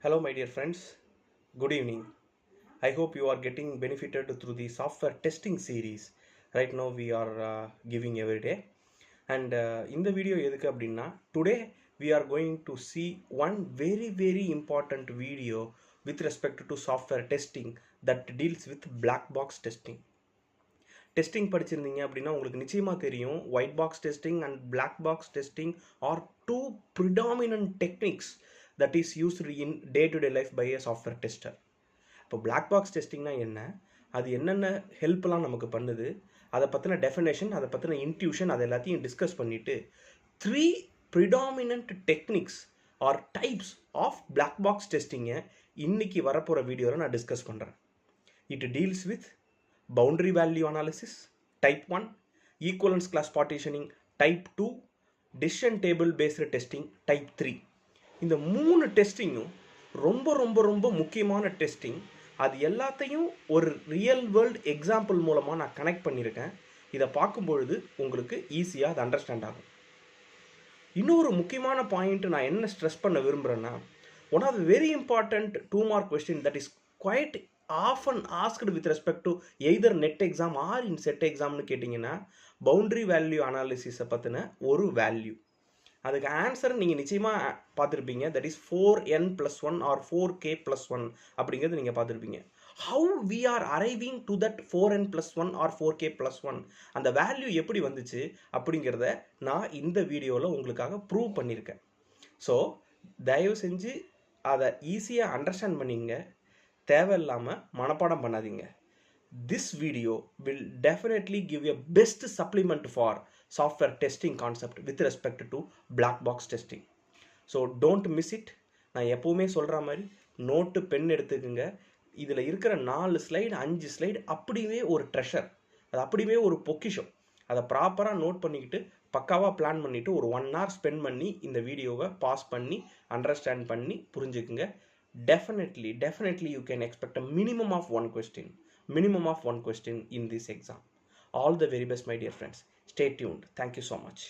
Hello, my dear friends. Good evening. I hope you are getting benefited through the software testing series. Right now, we are giving every day. And in the video, today we are going to see one very important video with respect to software testing that deals with black box testing. Testing படிச்சிருந்தீங்க அப்படின்னா உங்களுக்கு நிச்சயமா தெரியும் white box testing and black box testing are two predominant techniques that is used in day-to-day life by a software tester. இப்போ black box testingனா என்ன, அது என்னென்ன ஹெல்ப்லாம் நமக்கு பண்ணுது, அதை பற்றின டெஃபினேஷன், அதை பற்றின இன்ட்யூஷன், அதை எல்லாத்தையும் டிஸ்கஸ் பண்ணிவிட்டு 3 predominant techniques or types of black box testing-ஐ இன்னைக்கு வரப்போகிற வீடியோவில் நான் டிஸ்கஸ் பண்ணுறேன். It deals with boundary value analysis type 1, equivalence class partitioning type 2, decision table based testing type 3. இந்த மூணு டெஸ்டிங்கும் ரொம்ப முக்கியமான டெஸ்டிங். அது எல்லாத்தையும் ஒரு ரியல் வேர்ல்டு எக்ஸாம்பிள் மூலமாக நான் கனெக்ட் பண்ணியிருக்கேன். இதை பார்க்கும்பொழுது உங்களுக்கு ஈஸியாக அது அண்டர்ஸ்டாண்ட் ஆகும். இன்னொரு முக்கியமான பாயிண்ட் நான் என்ன ஸ்ட்ரெஸ் பண்ண விரும்புகிறேன்னா, one of the very important 2 mark question that is quite often asked with respect to either net exam or in set examனு கேட்டிங்கன்னா பவுண்டரி வேல்யூ அனாலிசிஸை பற்றின ஒரு வேல்யூ. அதுக்கு ஆன்சர் நீங்கள் நிச்சயமாக பார்த்துருப்பீங்க. That is 4n+1 or 4k+1 அப்படிங்கிறது நீங்கள் பார்த்துருப்பீங்க. How we are arriving to that 4n+1 or 4k+1, அந்த வேல்யூ எப்படி வந்துச்சு அப்படிங்கிறத நான் இந்த வீடியோவில் உங்களுக்காக ப்ரூவ் பண்ணியிருக்கேன். ஸோ தயவு செஞ்சு அதை ஈஸியாக அண்டர்ஸ்டாண்ட் பண்ணிங்க, தேவையில்லாமல் மனப்பாடம் பண்ணாதீங்க. This video will definitely give you a best supplement for software testing concept with respect to black box testing. So don't miss it. நான் எப்போவுமே சொல்கிற மாதிரி நோட்டு பென் எடுத்துக்குங்க. இதில் இருக்கிற 4 ஸ்லைடு 5 ஸ்லைடு அப்படியே ஒரு ட்ரெஷர், அது அப்படியே ஒரு பொக்கிஷம். அதை ப்ராப்பராக நோட் பண்ணிக்கிட்டு பக்காவாக பிளான் பண்ணிவிட்டு ஒரு 1 hour ஸ்பெண்ட் பண்ணி இந்த வீடியோவை பாஸ் பண்ணி அண்டர்ஸ்டாண்ட் பண்ணி புரிஞ்சுக்குங்க. Definitely you can expect a minimum of one question in this exam. All the very best, my dear friends. Stay tuned. Thank you so much.